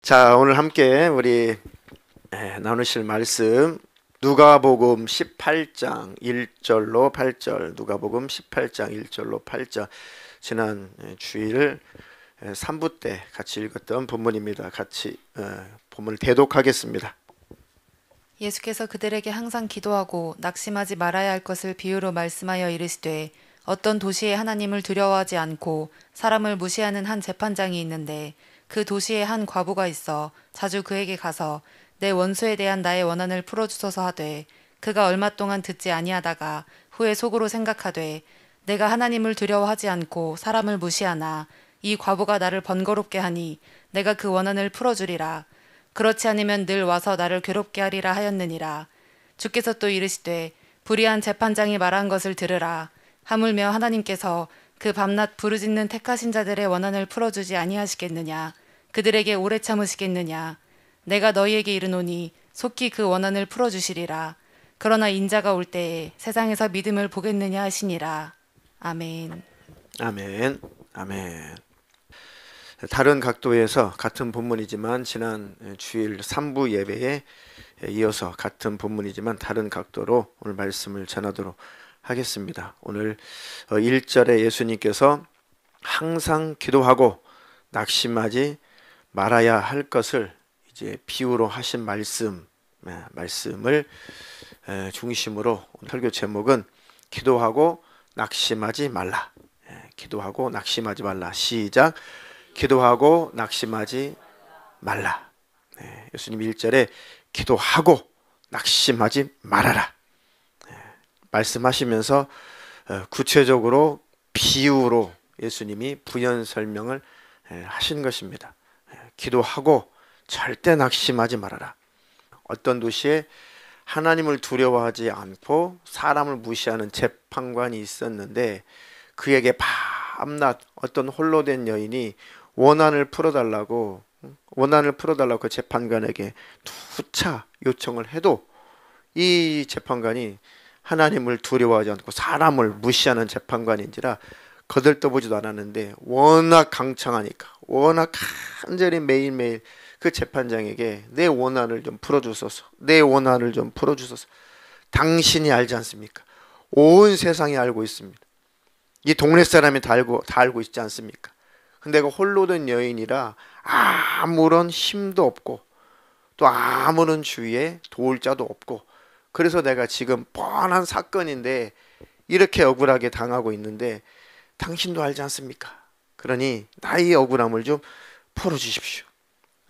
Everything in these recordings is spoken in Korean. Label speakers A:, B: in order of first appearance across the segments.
A: 자, 오늘 함께 우리 나누실 말씀 누가복음 18장 1절로 8절, 누가복음 18장 1절로 8절, 지난 주일 3부 때 같이 읽었던 본문입니다. 같이 본문을 대독하겠습니다.
B: 예수께서 그들에게 항상 기도하고 낙심하지 말아야 할 것을 비유로 말씀하여 이르시되, 어떤 도시에 하나님을 두려워하지 않고 사람을 무시하는 한 재판장이 있는데, 그 도시에 한 과부가 있어 자주 그에게 가서 내 원수에 대한 나의 원한을 풀어주소서 하되, 그가 얼마 동안 듣지 아니하다가 후에 속으로 생각하되, 내가 하나님을 두려워하지 않고 사람을 무시하나 이 과부가 나를 번거롭게 하니 내가 그 원한을 풀어주리라. 그렇지 않으면 늘 와서 나를 괴롭게 하리라 하였느니라. 주께서 또 이르시되, 불의한 재판장이 말한 것을 들으라. 하물며 하나님께서 그 밤낮 부르짖는 택하신 자들의 원한을 풀어주지 아니하시겠느냐. 그들에게 오래 참으시겠느냐. 내가 너희에게 이르노니 속히 그 원한을 풀어주시리라. 그러나 인자가 올 때에 세상에서 믿음을 보겠느냐 하시니라. 아멘.
A: 아멘. 아멘. 다른 각도에서 같은 본문이지만 지난 주일 3부 예배에 이어서 같은 본문이지만 다른 각도로 오늘 말씀을 전하도록 하겠습니다. 오늘 1절에 예수님께서 항상 기도하고 낙심하지 말아야 할 것을 이제 비유로 하신 말씀을 중심으로 설교 제목은 기도하고 낙심하지 말라. 기도하고 낙심하지 말라. 시작. 기도하고 낙심하지 말라. 예수님 1절에 기도하고 낙심하지 말아라 말씀하시면서 구체적으로 비유로 예수님이 부연 설명을 하신 것입니다. 기도하고 절대 낙심하지 말아라. 어떤 도시에 하나님을 두려워하지 않고 사람을 무시하는 재판관이 있었는데, 그에게 밤낮 어떤 홀로 된 여인이 원한을 풀어달라고 그 재판관에게 누차 요청을 해도 이 재판관이 하나님을 두려워하지 않고 사람을 무시하는 재판관인지라 거들떠보지도 않았는데, 워낙 강청하니까 워낙 간절히 매일매일 그 재판장에게 내 원한을 좀 풀어주소서, 내 원한을 좀 풀어주소서. 당신이 알지 않습니까? 온 세상이 알고 있습니다. 이 동네 사람이 다 알고 있지 않습니까? 근데 그 홀로 된 여인이라 아무런 힘도 없고 또 아무런 주위에 도울 자도 없고, 그래서 내가 지금 뻔한 사건인데 이렇게 억울하게 당하고 있는데 당신도 알지 않습니까? 그러니 나의 억울함을 좀 풀어주십시오.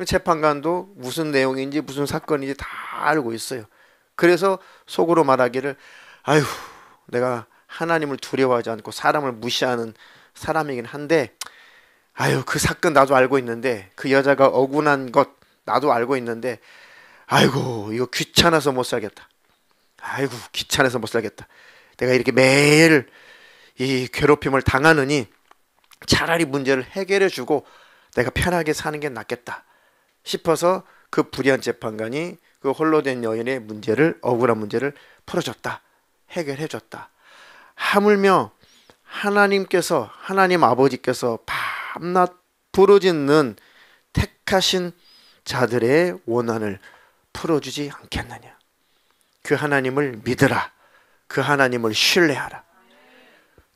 A: 재판관도 무슨 내용인지 무슨 사건인지 다 알고 있어요. 그래서 속으로 말하기를, 아유, 내가 하나님을 두려워하지 않고 사람을 무시하는 사람이긴 한데, 아유, 그 사건 나도 알고 있는데, 그 여자가 억울한 것 나도 알고 있는데, 아이고, 이거 귀찮아서 못 살겠다. 아이고, 귀찮아서 못 살겠다. 내가 이렇게 매일 이 괴롭힘을 당하느니 차라리 문제를 해결해 주고 내가 편하게 사는 게 낫겠다 싶어서 그 불의한 재판관이 그 홀로 된 여인의 억울한 문제를 풀어줬다, 해결해 줬다. 하물며 하나님 아버지께서 밤낮 부르짖는 택하신 자들의 원한을 풀어주지 않겠느냐. 그 하나님을 믿으라. 그 하나님을 신뢰하라.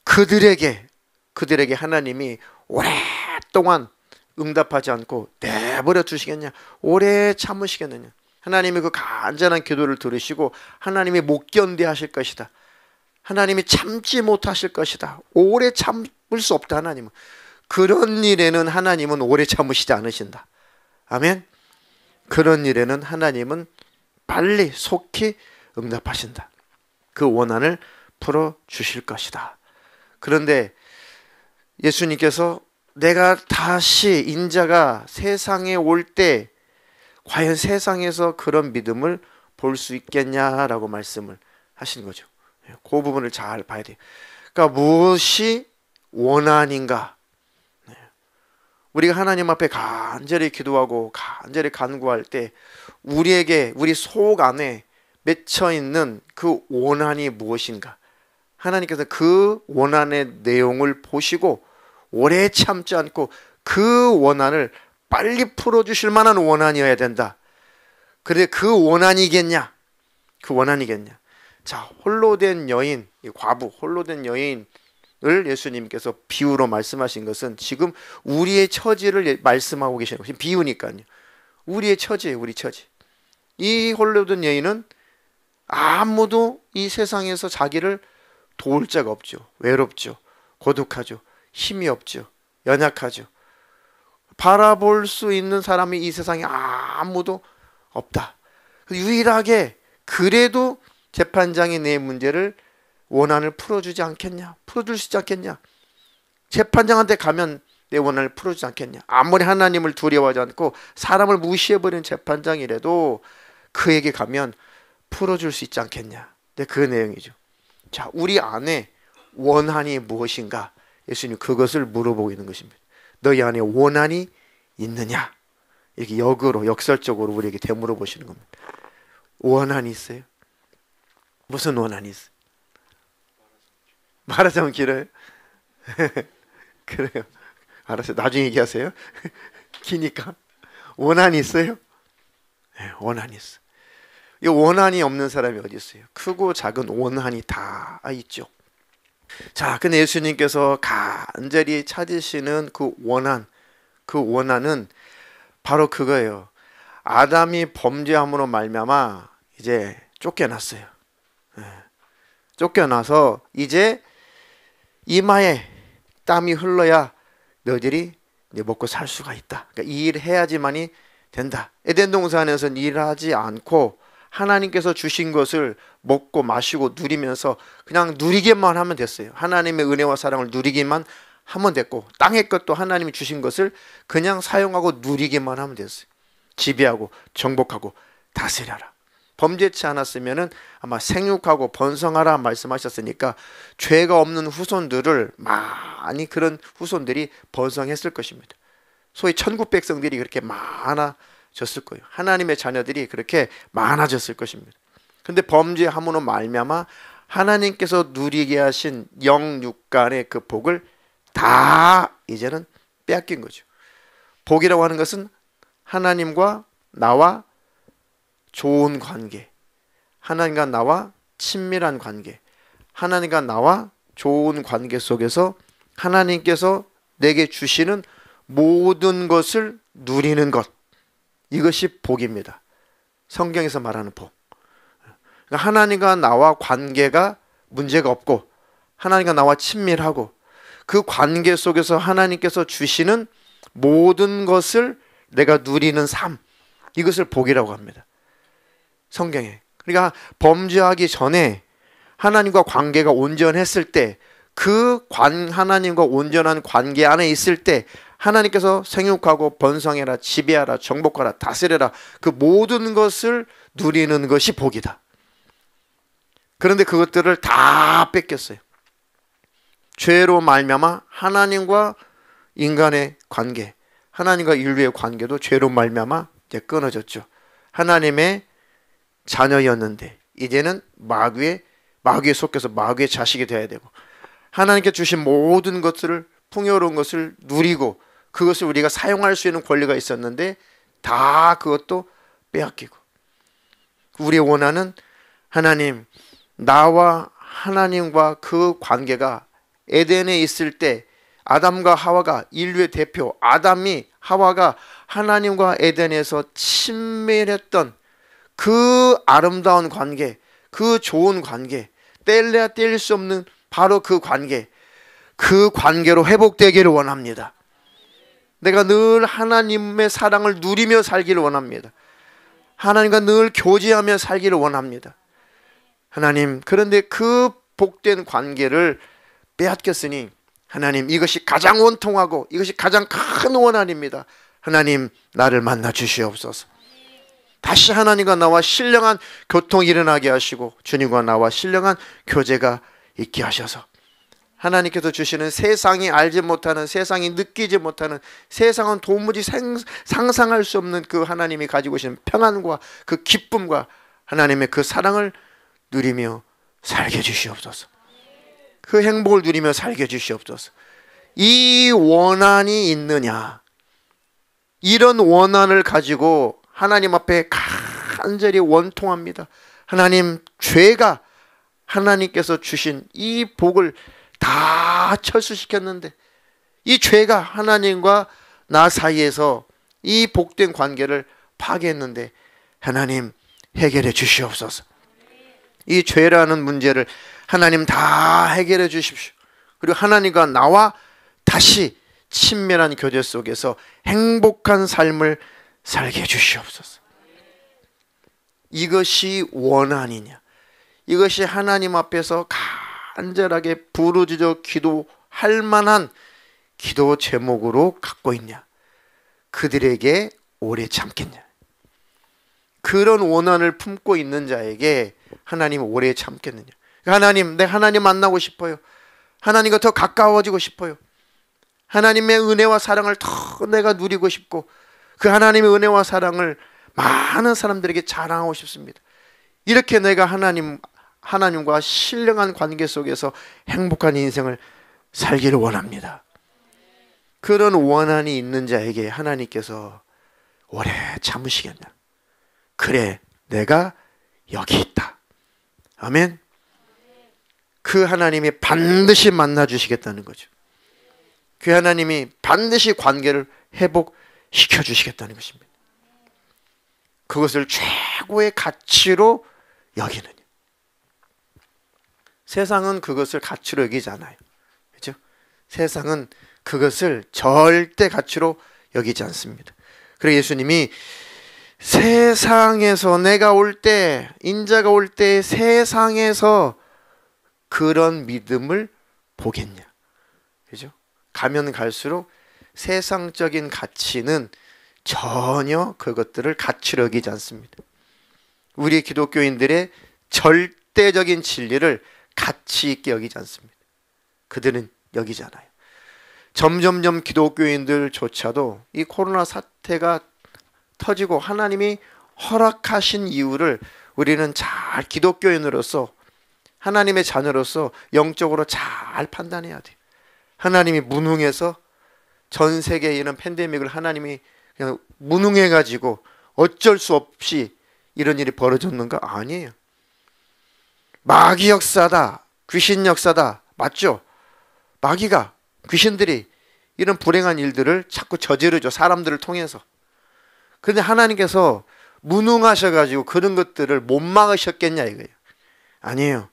A: 그들에게 하나님이 오랫동안 응답하지 않고 내버려 두시겠냐, 오래 참으시겠느냐. 하나님이 그 간절한 기도를 들으시고 하나님이 못 견뎌 하실 것이다. 하나님이 참지 못하실 것이다. 오래 참을 수 없다. 하나님은 그런 일에는 하나님은 오래 참으시지 않으신다. 아멘. 그런 일에는 하나님은 빨리 속히 응답하신다. 그 원한을 풀어주실 것이다. 그런데 예수님께서 내가 다시 인자가 세상에 올 때 과연 세상에서 그런 믿음을 볼 수 있겠냐라고 말씀을 하신 거죠. 그 부분을 잘 봐야 돼요. 그러니까 무엇이 원한인가? 우리가 하나님 앞에 간절히 기도하고 간절히 간구할 때 우리 속 안에 맺혀 있는 그 원한이 무엇인가? 하나님께서 그 원한의 내용을 보시고 오래 참지 않고 그 원한을 빨리 풀어주실 만한 원한이어야 된다. 그런데 그 원한이겠냐? 그 원한이겠냐? 자, 홀로 된 여인, 이 과부, 홀로 된 여인을 예수님께서 비유로 말씀하신 것은 지금 우리의 처지를 말씀하고 계시는 것이 비유니까요. 우리의 처지예요, 우리 처지. 이 홀로 된 여인은 아무도 이 세상에서 자기를 도울 자가 없죠. 외롭죠. 고독하죠. 힘이 없죠. 연약하죠. 바라볼 수 있는 사람이 이 세상에 아무도 없다. 유일하게 그래도 재판장이 내 문제를 원한을 풀어주지 않겠냐? 풀어줄 수 있지 않겠냐? 재판장한테 가면 내 원한을 풀어주지 않겠냐? 아무리 하나님을 두려워하지 않고 사람을 무시해버린 재판장이라도 그에게 가면 풀어줄 수 있지 않겠냐? 네, 그 내용이죠. 자, 우리 안에 원한이 무엇인가? 예수님 그것을 물어보고 있는 것입니다. 너희 안에 원한이 있느냐? 이렇게 역으로, 역설적으로 우리에게 되물어 보시는 겁니다. 원한이 있어요? 무슨 원한이 있어요? 말하자면 길어요? 그래요. 알았어요. 나중에 얘기하세요. 기니까. 원한이 있어요? 네, 원한이 있어. 이 원한이 없는 사람이 어디 있어요? 크고 작은 원한이 다 있죠. 자, 근데 예수님께서 간절히 찾으시는 그 원한은 바로 그거예요. 아담이 범죄함으로 말미암아 이제 쫓겨났어요. 쫓겨나서 이제 이마에 땀이 흘러야 너희들이 이제 먹고 살 수가 있다. 그러니까 이 일을 해야지만이 된다. 에덴 동산에서는 일하지 않고 하나님께서 주신 것을 먹고 마시고 누리면서 그냥 누리기만 하면 됐어요. 하나님의 은혜와 사랑을 누리기만 하면 됐고 땅의 것도 하나님이 주신 것을 그냥 사용하고 누리기만 하면 됐어요. 지배하고 정복하고 다스려라. 범죄치 않았으면은 아마 생육하고 번성하라 말씀하셨으니까 죄가 없는 후손들을 많이 그런 후손들이 번성했을 것입니다. 소위 천국 백성들이 그렇게 많아졌을 거예요. 하나님의 자녀들이 그렇게 많아졌을 것입니다. 근데 범죄함으로 말미암아 하나님께서 누리게 하신 영육간의 그 복을 다 이제는 빼앗긴 거죠. 복이라고 하는 것은 하나님과 나와 좋은 관계, 하나님과 나와 친밀한 관계, 하나님과 나와 좋은 관계 속에서 하나님께서 내게 주시는 모든 것을 누리는 것, 이것이 복입니다. 성경에서 말하는 복. 그러니까 하나님과 나와 관계가 문제가 없고 하나님과 나와 친밀하고 그 관계 속에서 하나님께서 주시는 모든 것을 내가 누리는 삶, 이것을 복이라고 합니다. 성경에. 그러니까 범죄하기 전에 하나님과 관계가 온전했을 때 그 하나님과 온전한 관계 안에 있을 때 하나님께서 생육하고 번성해라, 지배하라, 정복하라, 다스려라, 그 모든 것을 누리는 것이 복이다. 그런데 그것들을 다 뺏겼어요. 죄로 말미암아 하나님과 인간의 관계, 하나님과 인류의 관계도 죄로 말미암아 이제 끊어졌죠. 하나님의 자녀였는데 이제는 마귀에 속해서 마귀의 자식이 되어야 되고 하나님께 주신 모든 것들을 풍요로운 것을 누리고 그것을 우리가 사용할 수 있는 권리가 있었는데 다 그것도 빼앗기고 우리의 원한은 하나님, 나와 하나님과 그 관계가 에덴에 있을 때 아담과 하와가 인류의 대표 아담이 하와가 하나님과 에덴에서 친밀했던 그 아름다운 관계, 그 좋은 관계, 뗄래야 뗄 수 없는 바로 그 관계로 회복되기를 원합니다. 내가 늘 하나님의 사랑을 누리며 살기를 원합니다. 하나님과 늘 교제하며 살기를 원합니다. 하나님, 그런데 그 복된 관계를 빼앗겼으니 하나님, 이것이 가장 원통하고 이것이 가장 큰 원한입니다. 하나님, 나를 만나 주시옵소서. 다시 하나님과 나와 신령한 교통이 일어나게 하시고 주님과 나와 신령한 교제가 있게 하셔서 하나님께서 주시는 세상이 알지 못하는, 세상이 느끼지 못하는, 세상은 도무지 상상할 수 없는 그 하나님이 가지고 계신 평안과 그 기쁨과 하나님의 그 사랑을 누리며 살게 해주시옵소서. 그 행복을 누리며 살게 해주시옵소서. 이 원한이 있느냐, 이런 원한을 가지고 하나님 앞에 간절히 원통합니다. 하나님, 죄가 하나님께서 주신 이 복을 다 철수시켰는데, 이 죄가 하나님과 나 사이에서 이 복된 관계를 파괴했는데, 하나님 해결해 주시옵소서. 이 죄라는 문제를 하나님 다 해결해 주십시오. 그리고 하나님과 나와 다시 친밀한 교제 속에서 행복한 삶을 살게 해 주시옵소서. 이것이 원한이냐, 이것이 하나님 앞에서 간절하게 부르짖어 기도할 만한 기도 제목으로 갖고 있냐, 그들에게 오래 참겠냐. 그런 원한을 품고 있는 자에게 하나님 오래 참겠느냐. 하나님, 내가 하나님 만나고 싶어요. 하나님과 더 가까워지고 싶어요. 하나님의 은혜와 사랑을 더 내가 누리고 싶고, 그 하나님의 은혜와 사랑을 많은 사람들에게 자랑하고 싶습니다. 이렇게 내가 하나님과 신령한 관계 속에서 행복한 인생을 살기를 원합니다. 그런 원한이 있는 자에게 하나님께서 오래 참으시겠냐. 그래, 내가 여기 있다. 아멘. 그 하나님이 반드시 만나 주시겠다는 거죠. 그 하나님이 반드시 관계를 회복시켜 주시겠다는 것입니다. 그것을 최고의 가치로 여기느냐. 세상은 그것을 가치로 여기지 않아요. 그렇죠? 세상은 그것을 절대 가치로 여기지 않습니다. 그래서 예수님이 세상에서 내가 올 때, 인자가 올 때 세상에서 그런 믿음을 보겠냐. 그죠? 가면 갈수록 세상적인 가치는 전혀 그것들을 가치로 여기지 않습니다. 우리 기독교인들의 절대적인 진리를 가치 있게 여기지 않습니다. 그들은 여기지 않아요. 점점점 기독교인들조차도 이 코로나 사태가 터지고 하나님이 허락하신 이유를 우리는 잘 기독교인으로서, 하나님의 자녀로서 영적으로 잘 판단해야 돼요. 하나님이 무능해서 전 세계에 이런 팬데믹을 하나님이 그냥 무능해가지고 어쩔 수 없이 이런 일이 벌어졌는가? 아니에요. 마귀 역사다, 귀신 역사다, 맞죠? 마귀가, 귀신들이 이런 불행한 일들을 자꾸 저지르죠. 사람들을 통해서. 그런데 하나님께서 무능하셔가지고 그런 것들을 못 막으셨겠냐 이거예요. 아니에요.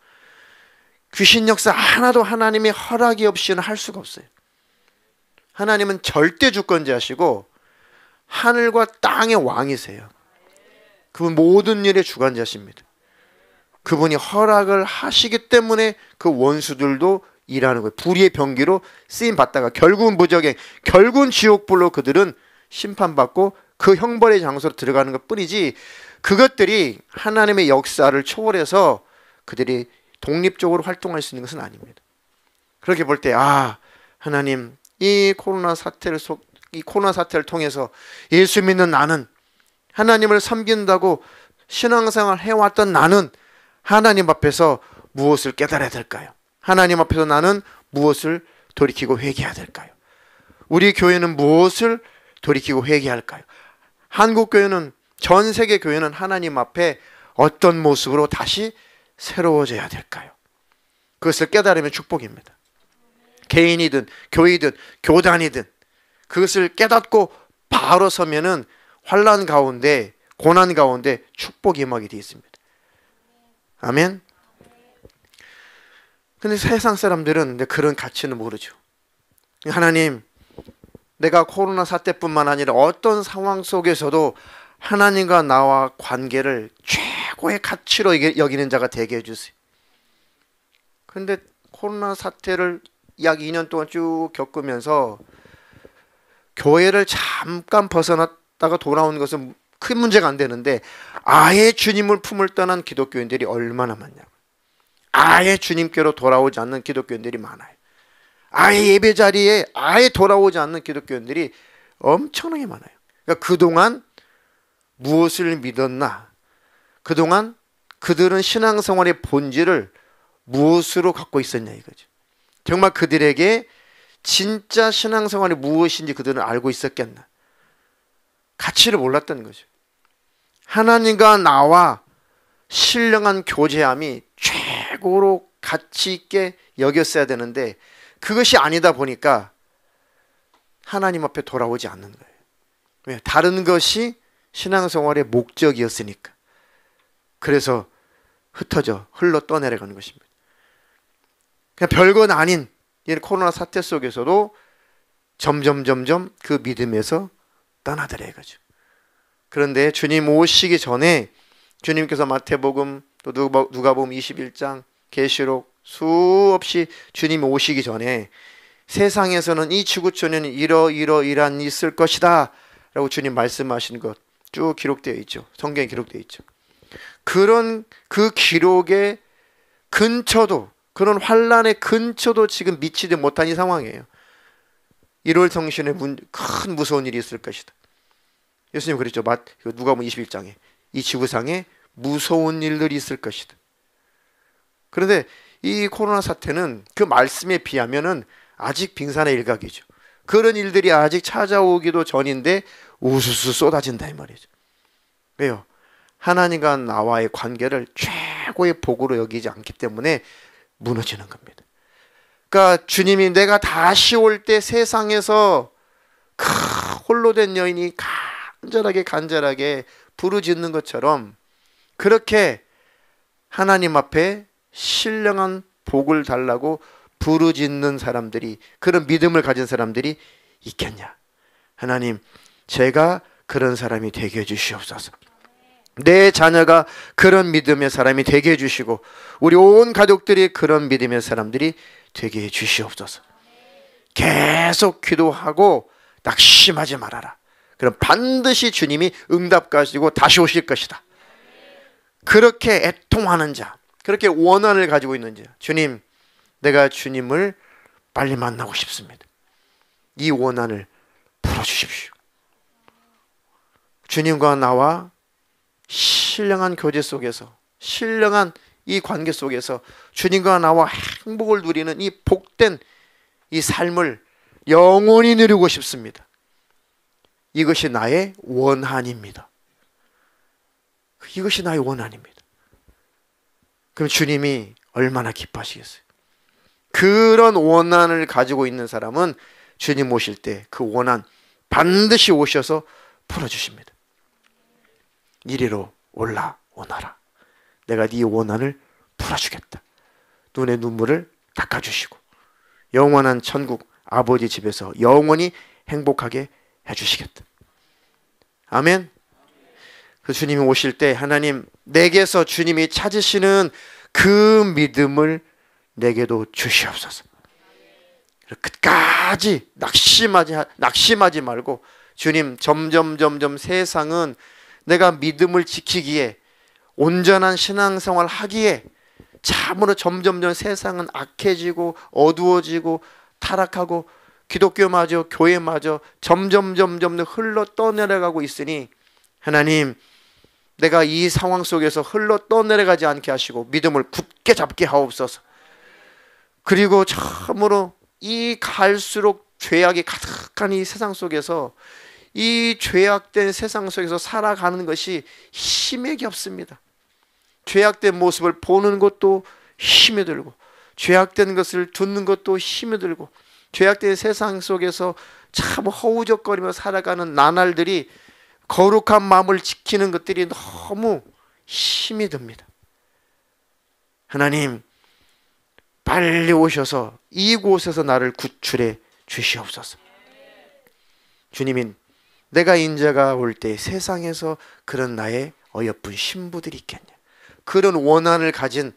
A: 귀신 역사 하나도 하나님의 허락이 없이는 할 수가 없어요. 하나님은 절대 주권자시고 하늘과 땅의 왕이세요. 그분 모든 일의 주관자십니다. 그분이 허락을 하시기 때문에 그 원수들도 일하는 거예요. 불의의 병기로 쓰임받다가 결국은 무적행, 결국은 지옥불로 그들은 심판받고 그 형벌의 장소로 들어가는 것 뿐이지, 그것들이 하나님의 역사를 초월해서 그들이 독립적으로 활동할 수 있는 것은 아닙니다. 그렇게 볼 때, 하나님, 이 코로나 사태를 통해서 예수 믿는 나는, 하나님을 섬긴다고 신앙생활 해왔던 나는 하나님 앞에서 무엇을 깨달아야 될까요? 하나님 앞에서 나는 무엇을 돌이키고 회개해야 될까요? 우리 교회는 무엇을 돌이키고 회개할까요? 한국 교회는, 전 세계 교회는 하나님 앞에 어떤 모습으로 다시 새로워져야 될까요? 그것을 깨달으면 축복입니다. 개인이든 교회이든 교단이든 그것을 깨닫고 바로 서면은 환난 가운데, 고난 가운데 축복이 임하게 되어 있습니다. 아멘. 근데 세상 사람들은 그런 가치는 모르죠. 하나님, 내가 코로나 사태뿐만 아니라 어떤 상황 속에서도 하나님과 나와 관계를 최고의 가치로 여기는 자가 되게 해주세요. 그런데 코로나 사태를 약 2년 동안 쭉 겪으면서 교회를 잠깐 벗어났다가 돌아오는 것은 큰 문제가 안 되는데, 아예 주님을 품을 떠난 기독교인들이 얼마나 많냐고. 아예 주님께로 돌아오지 않는 기독교인들이 많아요. 아예 예배 자리에 아예 돌아오지 않는 기독교인들이 엄청나게 많아요. 그러니까 그동안 무엇을 믿었나? 그동안 그들은 신앙생활의 본질을 무엇으로 갖고 있었냐 이거죠. 정말 그들에게 진짜 신앙생활이 무엇인지 그들은 알고 있었겠나? 가치를 몰랐던 거죠. 하나님과 나와 신령한 교제함이 최고로 가치 있게 여겼어야 되는데 그것이 아니다 보니까 하나님 앞에 돌아오지 않는 거예요. 왜? 다른 것이 신앙생활의 목적이었으니까. 그래서 흩어져 흘러 떠내려가는 것입니다. 그냥 별건 아닌 이 코로나 사태 속에서도 점점 그 믿음에서 떠나더래 이거죠. 그런데 주님 오시기 전에 주님께서 마태복음 또 누가복음 21장 계시록 수없이 주님 오시기 전에 세상에서는 이 지구촌에는 이러이러이러한 일이 있을 것이다 라고 주님 말씀하신 것 쭉 기록되어 있죠. 성경에 기록되어 있죠. 그런 그 기록의 근처도, 그런 환란의 근처도 지금 미치지 못한 이 상황이에요. 1월 성신에 큰 무서운 일이 있을 것이다. 예수님 그랬죠. 누가복음 21장에 이 지구상에 무서운 일들이 있을 것이다. 그런데 이 코로나 사태는 그 말씀에 비하면은 아직 빙산의 일각이죠. 그런 일들이 아직 찾아오기도 전인데 우수수 쏟아진다 이 말이죠. 왜요? 하나님과 나와의 관계를 최고의 복으로 여기지 않기 때문에 무너지는 겁니다. 그러니까 주님이 내가 다시 올 때 세상에서 홀로 된 여인이 간절하게 부르짖는 것처럼 그렇게 하나님 앞에 신령한 복을 달라고 부르짖는 사람들이, 그런 믿음을 가진 사람들이 있겠냐? 하나님, 제가 그런 사람이 되게 해주시옵소서. 내 자녀가 그런 믿음의 사람이 되게 해주시고 우리 온 가족들이 그런 믿음의 사람들이 되게 해주시옵소서. 계속 기도하고 낙심하지 말아라. 그럼 반드시 주님이 응답하시고 다시 오실 것이다. 그렇게 애통하는 자, 그렇게 원한을 가지고 있는 자, 주님, 내가 주님을 빨리 만나고 싶습니다. 이 원한을 풀어주십시오. 주님과 나와 신령한 교제 속에서, 신령한 이 관계 속에서 주님과 나와 행복을 누리는 이 복된 이 삶을 영원히 누리고 싶습니다. 이것이 나의 원한입니다. 이것이 나의 원한입니다. 그럼 주님이 얼마나 기뻐하시겠어요? 그런 원한을 가지고 있는 사람은 주님 오실 때 그 원한 반드시 오셔서 풀어주십니다. 이리로 올라오너라. 내가 네 원한을 풀어주겠다. 눈의 눈물을 닦아주시고 영원한 천국 아버지 집에서 영원히 행복하게 해주시겠다. 아멘. 그 주님이 오실 때 하나님, 내게서 주님이 찾으시는 그 믿음을 내게도 주시옵소서. 끝까지 낙심하지 말고 주님, 점점 세상은 내가 믿음을 지키기에, 온전한 신앙생활 하기에 참으로 점점 세상은 악해지고 어두워지고 타락하고 기독교마저 교회마저 점점 흘러 떠내려가고 있으니 하나님, 내가 이 상황 속에서 흘러 떠내려가지 않게 하시고 믿음을 굳게 잡게 하옵소서. 그리고 참으로 이 갈수록 죄악이 가득한 이 세상 속에서, 이 죄악된 세상 속에서 살아가는 것이 힘이 없습니다. 죄악된 모습을 보는 것도 힘이 들고, 죄악된 것을 듣는 것도 힘이 들고, 죄악된 세상 속에서 참 허우적거리며 살아가는 나날들이, 거룩한 마음을 지키는 것들이 너무 힘이 듭니다. 하나님, 빨리 오셔서 이곳에서 나를 구출해 주시옵소서. 주님이 내가 인자가 올 때 세상에서 그런 나의 어여쁜 신부들이 있겠냐? 그런 원한을 가진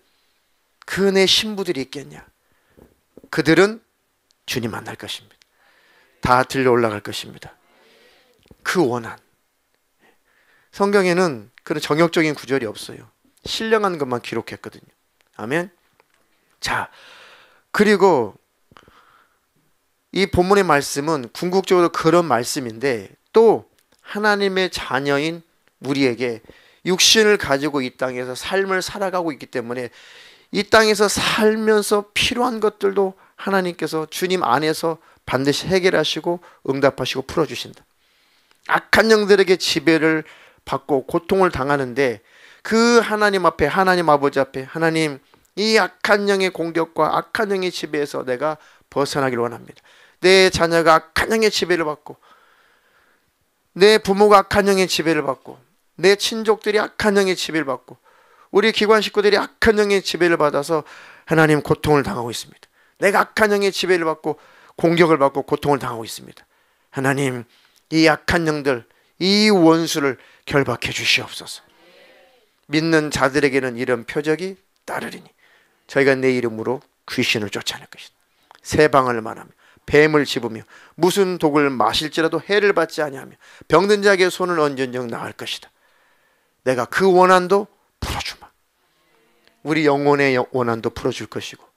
A: 그 내 신부들이 있겠냐? 그들은 주님 만날 것입니다. 다 들려 올라갈 것입니다. 그 원한. 성경에는 그런 정역적인 구절이 없어요. 신령한 것만 기록했거든요. 아멘. 자, 그리고 이 본문의 말씀은 궁극적으로 그런 말씀인데, 또 하나님의 자녀인 우리에게 육신을 가지고 이 땅에서 삶을 살아가고 있기 때문에 이 땅에서 살면서 필요한 것들도 하나님께서 주님 안에서 반드시 해결하시고 응답하시고 풀어주신다. 악한 영들에게 지배를 받고 고통을 당하는데 그 하나님 앞에, 하나님 아버지 앞에, 하나님, 이 악한 영의 공격과 악한 영의 지배에서 내가 벗어나기를 원합니다. 내 자녀가 악한 영의 지배를 받고, 내 부모가 악한 영의 지배를 받고, 내 친족들이 악한 영의 지배를 받고, 우리 기관 식구들이 악한 영의 지배를 받아서 하나님 고통을 당하고 있습니다. 내가 악한 영의 지배를 받고 공격을 받고 고통을 당하고 있습니다. 하나님, 이 악한 영들, 이 원수를 결박해 주시옵소서. 믿는 자들에게는 이런 표적이 따르리니 저희가 내 이름으로 귀신을 쫓아낼 것이다. 새 방을 말하며 뱀을 집으며 무슨 독을 마실지라도 해를 받지 아니하며 병든 자에게 손을 얹은즉 나을 것이다. 내가 그 원한도 풀어주마. 우리 영혼의 원한도 풀어줄 것이고,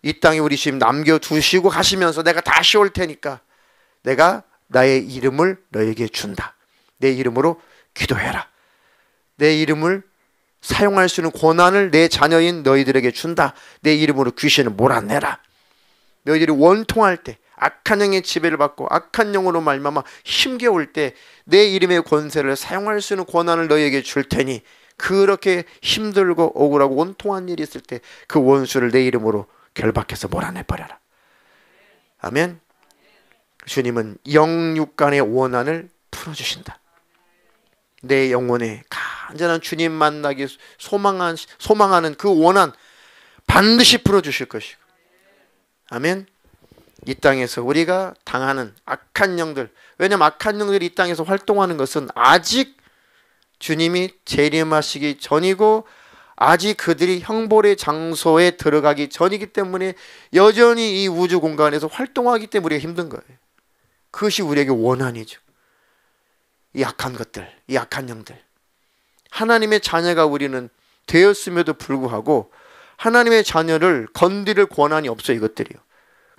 A: 이 땅에 우리 지금 남겨두시고 가시면서 내가 다시 올 테니까 내가 나의 이름을 너에게 준다. 내 이름으로 기도해라. 내 이름을 사용할 수 있는 권한을 내 자녀인 너희들에게 준다. 내 이름으로 귀신을 몰아내라. 너희들이 원통할 때, 악한 영의 지배를 받고 악한 영으로 말미암아 힘겨울 때 내 이름의 권세를 사용할 수 있는 권한을 너희에게 줄 테니, 그렇게 힘들고 억울하고 원통한 일이 있을 때 그 원수를 내 이름으로 결박해서 몰아내버려라. 아멘. 주님은 영육간의 원한을 풀어주신다. 내 영혼에 간절한 주님 만나기 소망하는 그 원한 반드시 풀어주실 것이고, 아멘. 이 땅에서 우리가 당하는 악한 영들, 왜냐하면 악한 영들이 이 땅에서 활동하는 것은 아직 주님이 재림하시기 전이고 아직 그들이 형벌의 장소에 들어가기 전이기 때문에 여전히 이 우주 공간에서 활동하기 때문에 우리가 힘든 거예요. 그것이 우리에게 원한이죠. 이 악한 것들, 이 악한 영들, 하나님의 자녀가 우리는 되었음에도 불구하고 하나님의 자녀를 건드릴 권한이 없어요.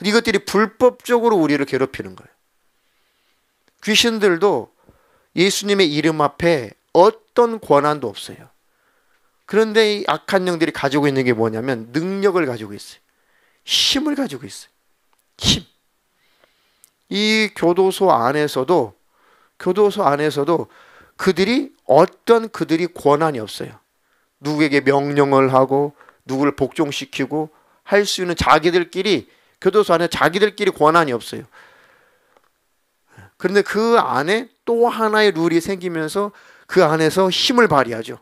A: 이것들이 불법적으로 우리를 괴롭히는 거예요. 귀신들도 예수님의 이름 앞에 어떤 권한도 없어요. 그런데 이 악한 영들이 가지고 있는 게 뭐냐면 능력을 가지고 있어요. 힘을 가지고 있어요. 힘. 이 교도소 안에서도 그들이 권한이 없어요. 누구에게 명령을 하고 누구를 복종시키고 할 수 있는 교도소 안에 자기들끼리 권한이 없어요. 그런데 그 안에 또 하나의 룰이 생기면서 그 안에서 힘을 발휘하죠.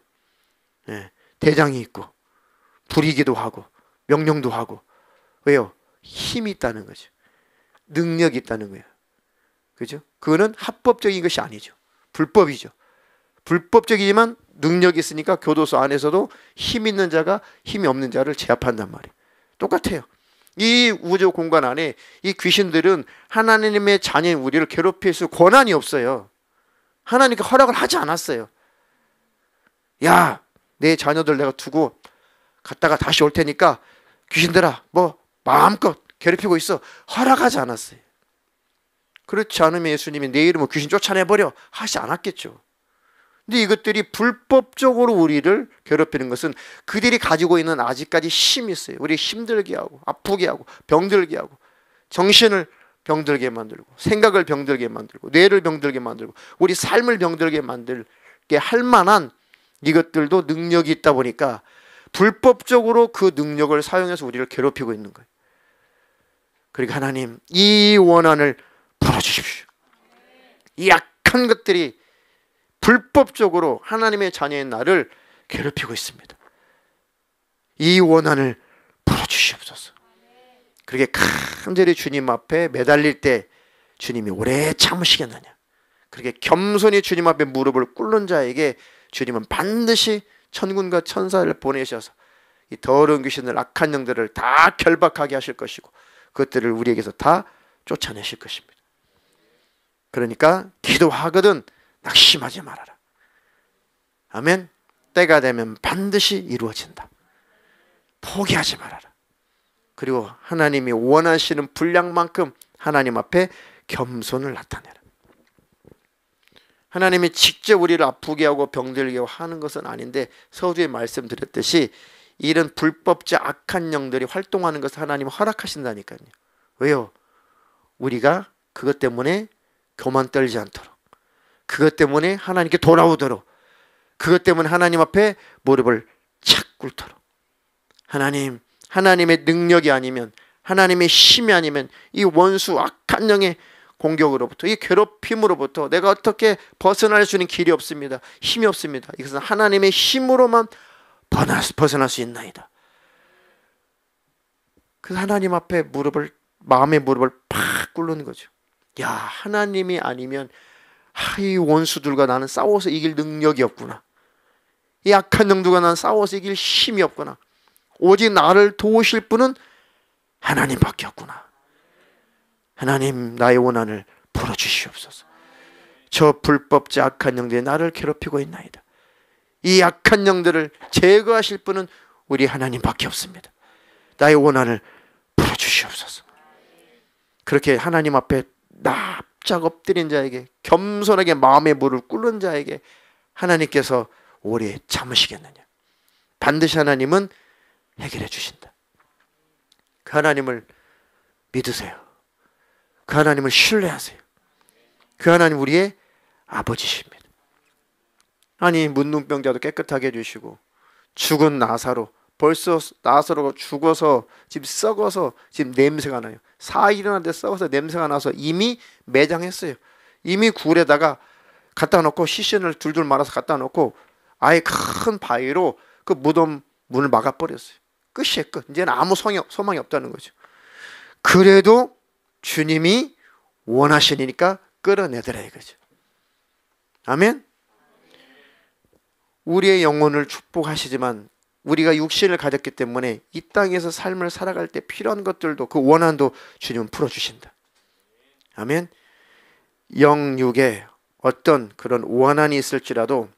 A: 대장이 있고 부리기도 하고 명령도 하고. 왜요? 힘이 있다는 거죠. 능력이 있다는 거예요. 그죠? 그거는 합법적인 것이 아니죠. 불법이죠. 불법적이지만 능력이 있으니까 교도소 안에서도 힘 있는 자가 힘이 없는 자를 제압한단 말이에요. 똑같아요. 이 우주 공간 안에 이 귀신들은 하나님의 자녀인 우리를 괴롭힐 수 권한이 없어요. 하나님께 허락을 하지 않았어요. 야, 내 자녀들 내가 두고 갔다가 다시 올 테니까 귀신들아 뭐 마음껏 괴롭히고 있어. 허락하지 않았어요. 그렇지 않으면 예수님이 내 이름으로 귀신 쫓아내버려 하지 않았겠죠. 근데 이것들이 불법적으로 우리를 괴롭히는 것은 그들이 가지고 있는 아직까지 힘이 있어요. 우리 힘들게 하고 아프게 하고 병들게 하고 정신을 병들게 만들고 생각을 병들게 만들고 뇌를 병들게 만들고 우리 삶을 병들게 만들게 할 만한 이것들도 능력이 있다 보니까 불법적으로 그 능력을 사용해서 우리를 괴롭히고 있는 거예요. 그러니까 하나님, 이 원한을 풀어주십시오. 이 약한 것들이 불법적으로 하나님의 자녀인 나를 괴롭히고 있습니다. 이 원한을 풀어주시옵소서. 그렇게 간절히 주님 앞에 매달릴 때 주님이 오래 참으시겠느냐. 그렇게 겸손히 주님 앞에 무릎을 꿇는 자에게 주님은 반드시 천군과 천사를 보내셔서 이 더러운 귀신들, 악한 영들을 다 결박하게 하실 것이고 그것들을 우리에게서 다 쫓아내실 것입니다. 그러니까 기도하거든 낙심하지 말아라. 아멘. 때가 되면 반드시 이루어진다. 포기하지 말아라. 그리고 하나님이 원하시는 분량만큼 하나님 앞에 겸손을 나타내라. 하나님이 직접 우리를 아프게 하고 병들게 하는 것은 아닌데 서두에 말씀드렸듯이 이런 불법자 악한 영들이 활동하는 것을 하나님은 허락하신다니까요. 왜요? 우리가 그것 때문에 교만 떨지 않도록, 그것 때문에 하나님께 돌아오도록, 그것 때문에 하나님 앞에 무릎을 착 꿇도록. 하나님의 능력이 아니면, 하나님의 힘이 아니면 이 원수 악한 영의 공격으로부터, 이 괴롭힘으로부터 내가 어떻게 벗어날 수 있는 길이 없습니다. 힘이 없습니다. 이것은 하나님의 힘으로만 벗어날 수 있나이다. 그래서 하나님 앞에 마음의 무릎을 팍 꿇는 거죠. 야, 하나님이 아니면 이 원수들과 나는 싸워서 이길 능력이 없구나. 이 악한 영들과 나는 싸워서 이길 힘이 없구나. 오직 나를 도우실 분은 하나님밖에 없구나. 하나님, 나의 원한을 풀어주시옵소서. 저 불법자 악한 영들이 나를 괴롭히고 있나이다. 이 악한 영들을 제거하실 분은 우리 하나님밖에 없습니다. 나의 원한을 풀어주시옵소서. 그렇게 하나님 앞에 납작 엎드린 자에게, 겸손하게 마음의 무릎을 꿇는 자에게 하나님께서 오래 참으시겠느냐? 반드시 하나님은 해결해 주신다. 그 하나님을 믿으세요. 그 하나님을 신뢰하세요. 그 하나님 우리의 아버지십니다. 아니, 문둥병자도 깨끗하게 해주시고, 죽은 나사로, 벌써 나사로가 죽어서 지금 썩어서 지금 냄새가 나요. 사흘이 일어났는데 썩어서 냄새가 나서 이미 매장했어요. 이미 굴에다가 갖다 놓고 시신을 둘둘 말아서 갖다 놓고 아예 큰 바위로 그 무덤 문을 막아버렸어요. 끝이에요, 끝. 이제는 아무 소망이 없다는 거죠. 그래도 주님이 원하시니까 끌어내더라 이거죠. 아멘. 우리의 영혼을 축복하시지만 우리가 육신을 가졌기 때문에 이 땅에서 삶을 살아갈 때 필요한 것들도, 그 원한도 주님은 풀어주신다. 아멘. 영육에 어떤 그런 원한이 있을지라도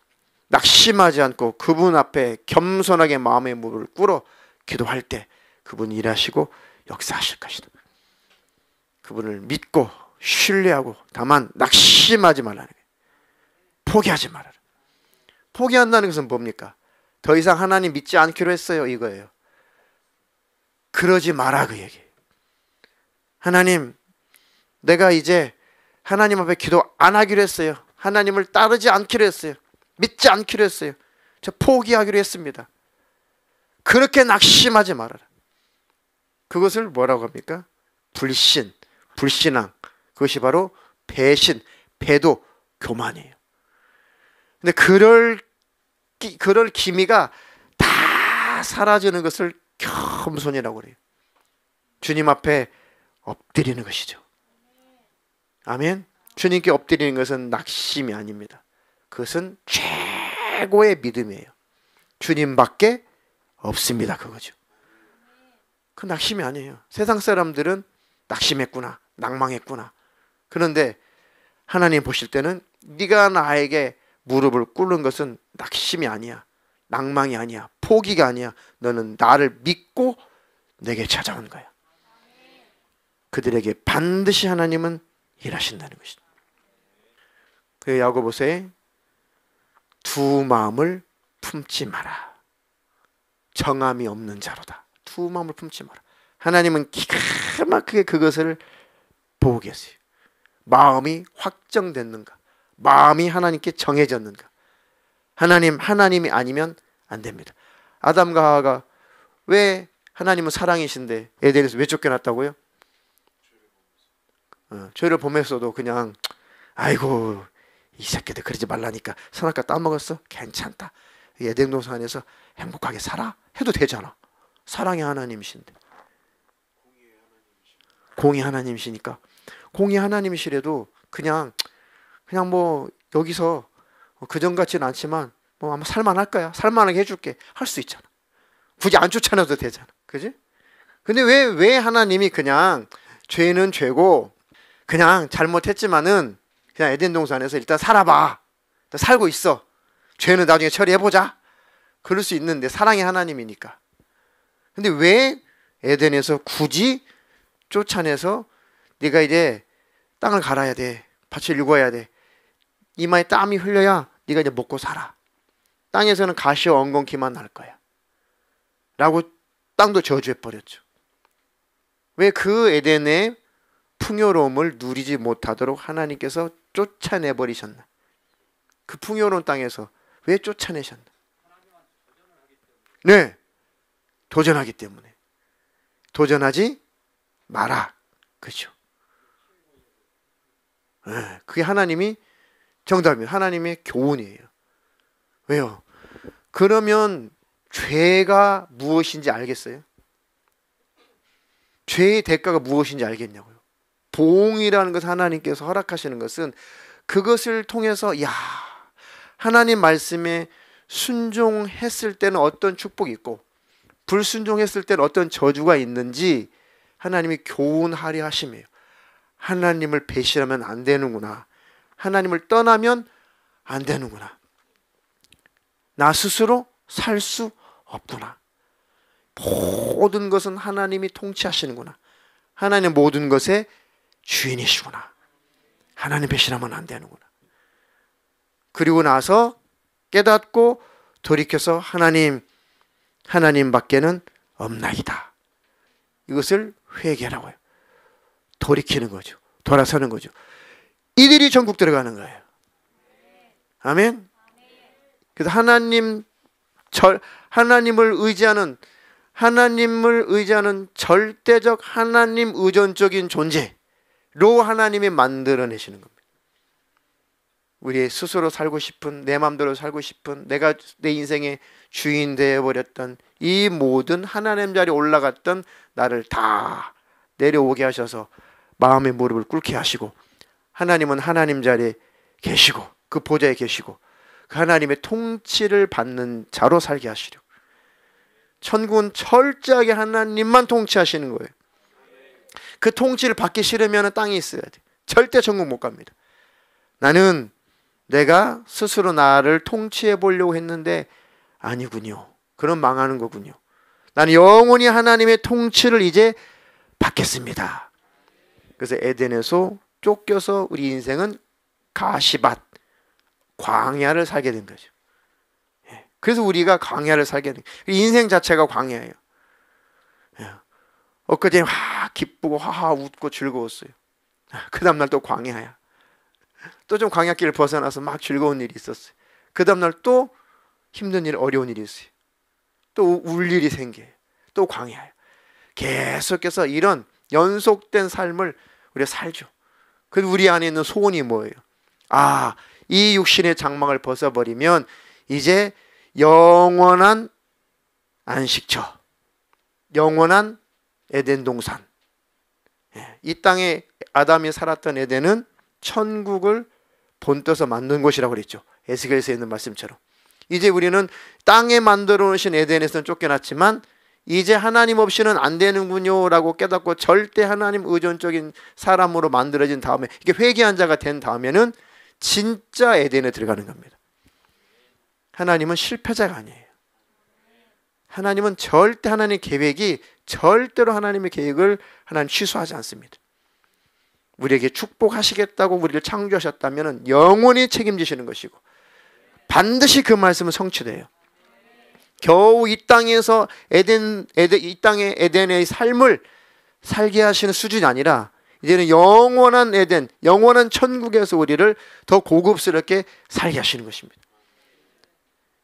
A: 낙심하지 않고 그분 앞에 겸손하게 마음의 무릎을 꿇어 기도할 때 그분이 일하시고 역사하실 것이다. 그분을 믿고 신뢰하고, 다만 낙심하지 말라는 거예요. 포기하지 말아라. 포기한다는 것은 뭡니까? 더 이상 하나님 믿지 않기로 했어요, 이거예요. 그러지 마라, 그 얘기. 하나님, 내가 이제 하나님 앞에 기도 안 하기로 했어요. 하나님을 따르지 않기로 했어요. 믿지 않기로 했어요. 저 포기하기로 했습니다. 그렇게 낙심하지 말아라. 그것을 뭐라고 합니까? 불신앙. 그것이 바로 배신, 배도, 교만이에요. 근데 그럴 기미가 다 사라지는 것을 겸손이라고 그래요. 주님 앞에 엎드리는 것이죠. 아멘. 주님께 엎드리는 것은 낙심이 아닙니다. 그것은 최고의 믿음이에요. 주님밖에 없습니다, 그거죠. 그 낙심이 아니에요. 세상 사람들은 낙심했구나, 낭망했구나. 그런데 하나님 보실 때는 네가 나에게 무릎을 꿇는 것은 낙심이 아니야, 낭망이 아니야, 포기가 아니야. 너는 나를 믿고 내게 찾아온 거야. 그들에게 반드시 하나님은 일하신다는 것이다. 그 야고보서에 두 마음을 품지 마라. 정함이 없는 자로다. 두 마음을 품지 마라. 하나님은 기가 막히게 그것을 보고 계세요. 마음이 확정됐는가? 마음이 하나님께 정해졌는가? 하나님이 아니면 안 됩니다. 아담과 하와가 왜 하나님은 사랑이신데 에덴에서 왜 쫓겨났다고요? 죄를 범했어도 그냥 아이고 이 새끼들 그러지 말라니까 선악과 따먹었어? 괜찮다. 에덴 동산에서 행복하게 살아? 해도 되잖아. 사랑의 하나님이신데. 공의 하나님이시니까. 공의 하나님이시래도 그냥 뭐 여기서 그전 같지는 않지만 뭐 아마 살만할 거야. 살만하게 해줄게. 할 수 있잖아. 굳이 안 쫓아내도 되잖아. 그지? 근데 왜 하나님이 그냥 죄는 죄고 그냥 잘못했지만은 그냥 에덴 동산에서 일단 살아봐. 일단 살고 있어. 죄는 나중에 처리해보자. 그럴 수 있는데 사랑의 하나님이니까. 근데 왜 에덴에서 굳이 쫓아내서 네가 이제 땅을 갈아야 돼. 밭을 일궈야 돼. 이마에 땀이 흘려야 네가 이제 먹고 살아. 땅에서는 가시와 엉겅퀴만 날 거야. 라고 땅도 저주해 버렸죠. 왜 그 에덴의 풍요로움을 누리지 못하도록 하나님께서 쫓아내 버리셨나? 그 풍요로운 땅에서 왜 쫓아내셨나? 네, 도전하기 때문에. 도전하지 마라. 그렇죠? 네, 그게 하나님이 정답이에요. 하나님의 교훈이에요. 왜요? 그러면 죄가 무엇인지 알겠어요? 죄의 대가가 무엇인지 알겠냐고요. 보응이라는 것을 하나님께서 허락하시는 것은 그것을 통해서 야, 하나님 말씀에 순종했을 때는 어떤 축복이 있고 불순종했을 때는 어떤 저주가 있는지 하나님이 교훈하려 하심이에요. 하나님을 배신하면 안 되는구나. 하나님을 떠나면 안 되는구나. 나 스스로 살 수 없구나. 모든 것은 하나님이 통치하시는구나. 하나님 모든 것의 주인이시구나. 하나님 배신하면 안 되는구나. 그리고 나서 깨닫고 돌이켜서 하나님밖에는 없나이다. 이것을 회개하라고요. 돌이키는 거죠. 돌아서는 거죠. 이들이 천국 들어가는 거예요. 아멘. 그래서 하나님을 의지하는 절대적 하나님 의존적인 존재로 하나님이 만들어내시는 겁니다. 우리 스스로 살고 싶은, 내 마음대로 살고 싶은, 내가 내 인생의 주인 되어버렸던 이 모든 하나님 자리에 올라갔던 나를 다 내려오게 하셔서 마음의 무릎을 꿇게 하시고, 하나님은 하나님 자리에 계시고 그 보좌에 계시고 그 하나님의 통치를 받는 자로 살게 하시려고. 천국은 철저하게 하나님만 통치하시는 거예요. 그 통치를 받기 싫으면 땅에 있어야 돼. 절대 천국 못 갑니다. 나는 내가 스스로 나를 통치해 보려고 했는데 아니군요. 그럼 망하는 거군요. 나는 영원히 하나님의 통치를 이제 받겠습니다. 그래서 에덴에서 쫓겨서 우리 인생은 가시밭, 광야를 살게 된 거죠. 그래서 우리가 광야를 살게 된 거예요. 인생 자체가 광야예요. 엊그제 기쁘고 하하 웃고 즐거웠어요. 그 다음날 또 광야야. 또 좀 광야길을 벗어나서 막 즐거운 일이 있었어요. 그 다음날 또 힘든 일, 어려운 일이 있어요. 또 울 일이 생겨요. 또 광야예요. 계속해서 이런 연속된 삶을 우리가 살죠. 그래서 우리 안에 있는 소원이 뭐예요? 이 육신의 장막을 벗어버리면 이제 영원한 안식처, 영원한 에덴 동산. 이 땅에 아담이 살았던 에덴은 천국을 본떠서 만든 곳이라고 그랬죠. 에스겔서에 있는 말씀처럼. 이제 우리는 땅에 만들어 놓으신 에덴에서는 쫓겨났지만 이제 하나님 없이는 안 되는군요 라고 깨닫고 절대 하나님 의존적인 사람으로 만들어진 다음에 이게 회개한 자가 된 다음에는 진짜 에덴에 들어가는 겁니다. 하나님은 실패자가 아니에요. 하나님은 절대 하나님의 계획이 절대로 하나님의 계획을 하나님 취소하지 않습니다. 우리에게 축복하시겠다고 우리를 창조하셨다면 영원히 책임지시는 것이고 반드시 그 말씀은 성취돼요. 겨우 이 땅에서 이 땅의 에덴의 삶을 살게 하시는 수준이 아니라 이제는 영원한 에덴, 영원한 천국에서 우리를 더 고급스럽게 살게 하시는 것입니다.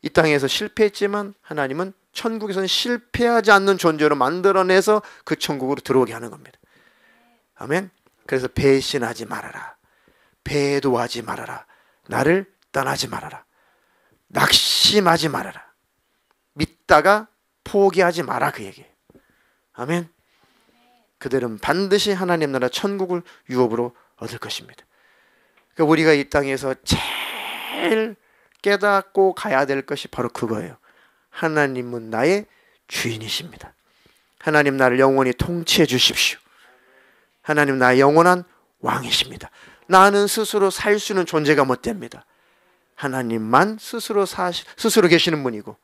A: 이 땅에서 실패했지만 하나님은 천국에서는 실패하지 않는 존재로 만들어내서 그 천국으로 들어오게 하는 겁니다. 아멘. 그래서 배신하지 말아라. 배도하지 말아라. 나를 떠나지 말아라. 낙심하지 말아라. 믿다가 포기하지 마라 그 얘기예요. 아멘. 그들은 반드시 하나님 나라 천국을 유업으로 얻을 것입니다. 그러니까 우리가 이 땅에서 제일 깨닫고 가야 될 것이 바로 그거예요. 하나님은 나의 주인이십니다. 하나님 나를 영원히 통치해 주십시오. 하나님 나의 영원한 왕이십니다. 나는 스스로 살 수 있는 존재가 못 됩니다. 하나님만 스스로 계시는 분이고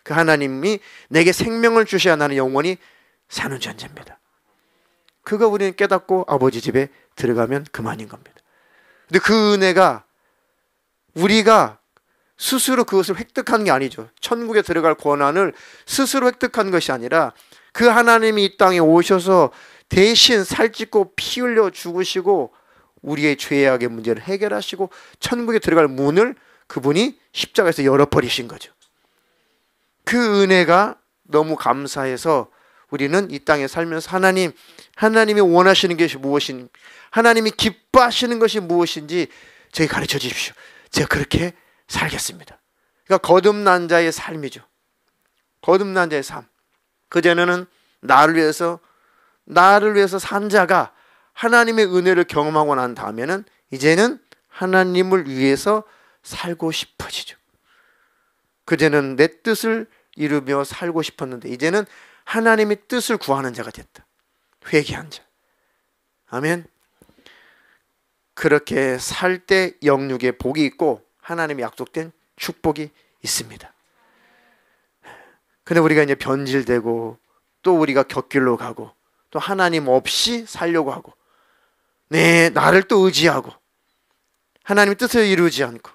A: 그 하나님이 내게 생명을 주셔야 나는 영원히 사는 존재입니다. 그거 우리는 깨닫고 아버지 집에 들어가면 그만인 겁니다. 근데 그 은혜가 우리가 스스로 그것을 획득한 게 아니죠. 천국에 들어갈 권한을 스스로 획득한 것이 아니라 그 하나님이 이 땅에 오셔서 대신 살찌고 피 흘려 죽으시고 우리의 죄악의 문제를 해결하시고 천국에 들어갈 문을 그분이 십자가에서 열어버리신 거죠. 그 은혜가 너무 감사해서 우리는 이 땅에 살면서 하나님이 원하시는 것이 무엇인지, 하나님이 기뻐하시는 것이 무엇인지 저희 가르쳐 주십시오. 제가 그렇게 살겠습니다. 그러니까 거듭난 자의 삶이죠. 거듭난 자의 삶. 그전에는 나를 위해서 산 자가 하나님의 은혜를 경험하고 난 다음에는 이제는 하나님을 위해서 살고 싶어지죠. 그전에는 내 뜻을 이루며 살고 싶었는데 이제는 하나님의 뜻을 구하는 자가 됐다. 회개한 자. 아멘. 그렇게 살 때 영육에 복이 있고 하나님이 약속된 축복이 있습니다. 근데 우리가 이제 변질되고 또 우리가 곁길로 가고 또 하나님 없이 살려고 하고 나를 또 의지하고 하나님의 뜻을 이루지 않고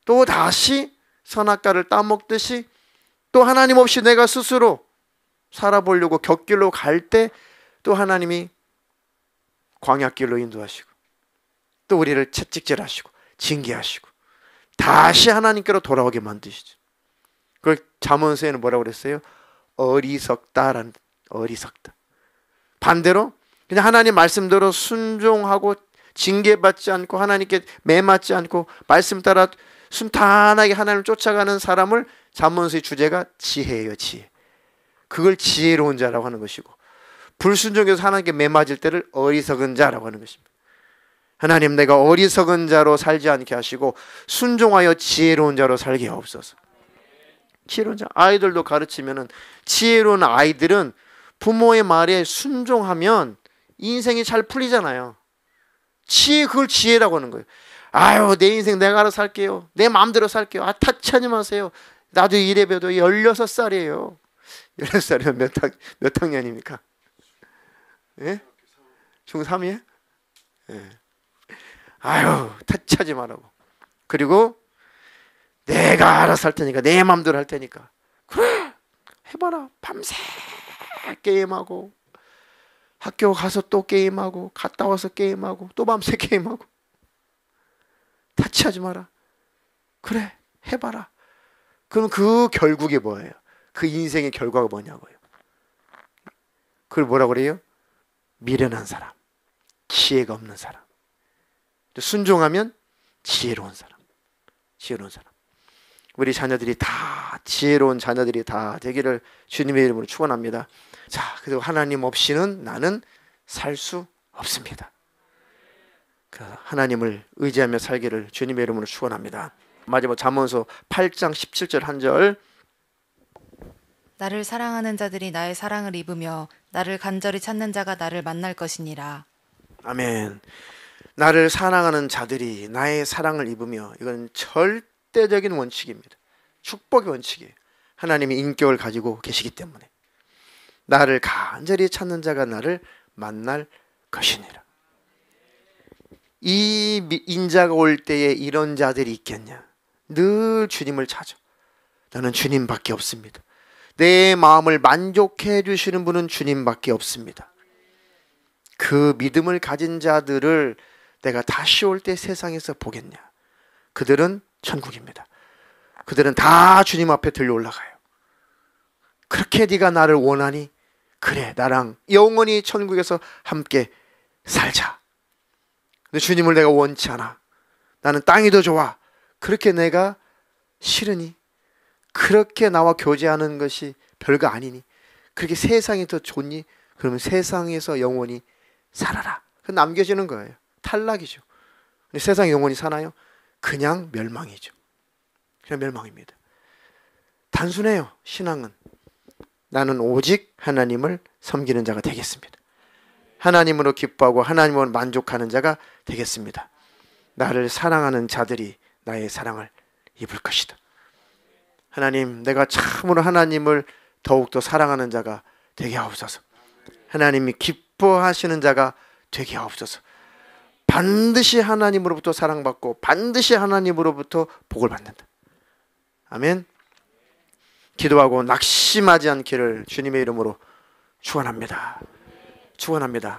A: 또 다시 선악과를 따먹듯이 또 하나님 없이 내가 스스로 살아보려고 곁길로 갈 때 또 하나님이 광야길로 인도하시고 또 우리를 채찍질하시고 징계하시고 다시 하나님께로 돌아오게 만드시죠. 그걸 잠언서에는 뭐라고 그랬어요? 어리석다라는, 어리석다. 반대로 그냥 하나님 말씀대로 순종하고 징계받지 않고 하나님께 매맞지 않고 말씀 따라 순탄하게 하나님을 쫓아가는 사람을 잠언서의 주제가 지혜예요. 지혜. 그걸 지혜로운 자라고 하는 것이고 불순종해서 하나님께 매맞을 때를 어리석은 자라고 하는 것입니다. 하나님, 내가 어리석은 자로 살지 않게 하시고 순종하여 지혜로운 자로 살게 하옵소서. 지혜로운 자. 아이들도 가르치면은 지혜로운 아이들은 부모의 말에 순종하면 인생이 잘 풀리잖아요. 그걸 지혜라고 하는 거예요. 아유, 내 인생 내가 알아서 살게요. 내 마음대로 살게요. 타치하지 마세요. 나도 이래봬도 16살이에요. 16살이면 몇 학년입니까? 예? 중3이에요? 예. 아유, 타치하지 말라고. 그리고 내가 알아서 할 테니까, 내 마음대로 할 테니까. 그래, 해봐라. 밤새 게임하고 학교 가서 또 게임하고 갔다 와서 게임하고 또 밤새 게임하고. 타치하지 마라. 그래, 해봐라. 그럼 그 결국이 뭐예요? 그 인생의 결과가 뭐냐고요. 그걸 뭐라고 그래요? 미련한 사람, 지혜가 없는 사람. 순종하면 지혜로운 사람, 지혜로운 사람. 우리 자녀들이 다 지혜로운 자녀들이 다 되기를 주님의 이름으로 축원합니다. 자, 그리고 하나님 없이는 나는 살 수 없습니다. 하나님을 의지하며 살기를 주님의 이름으로 축원합니다. 마지막 잠언서 8장 17절 한 절.
B: 나를 사랑하는 자들이 나의 사랑을 입으며 나를 간절히 찾는 자가 나를 만날 것이니라.
A: 아멘. 나를 사랑하는 자들이 나의 사랑을 입으며, 이건 절대적인 원칙입니다. 축복의 원칙이에요. 하나님이 인격을 가지고 계시기 때문에 나를 간절히 찾는 자가 나를 만날 것이니라. 이 인자가 올 때에 이런 자들이 있겠냐? 늘 주님을 찾아. 나는 주님밖에 없습니다. 내 마음을 만족해 주시는 분은 주님밖에 없습니다. 그 믿음을 가진 자들을 내가 다시 올 때 세상에서 보겠냐? 그들은 천국입니다. 그들은 다 주님 앞에 들려 올라가요. 그렇게 네가 나를 원하니? 그래, 나랑 영원히 천국에서 함께 살자. 근데 주님을 내가 원치 않아. 나는 땅이 더 좋아. 그렇게 내가 싫으니? 그렇게 나와 교제하는 것이 별거 아니니? 그렇게 세상이 더 좋니? 그러면 세상에서 영원히 살아라. 그 남겨지는 거예요. 탈락이죠. 세상에 영원히 사나요? 그냥 멸망이죠. 그냥 멸망입니다. 단순해요. 신앙은. 나는 오직 하나님을 섬기는 자가 되겠습니다. 하나님으로 기뻐하고 하나님으로 만족하는 자가 되겠습니다. 나를 사랑하는 자들이 나의 사랑을 입을 것이다. 하나님, 내가 참으로 하나님을 더욱더 사랑하는 자가 되게 하옵소서. 하나님이 기뻐하시는 자가 되게 하옵소서. 반드시 하나님으로부터 사랑받고 반드시 하나님으로부터 복을 받는다. 아멘. 기도하고 낙심하지 않기를 주님의 이름으로 축원합니다. 축원합니다.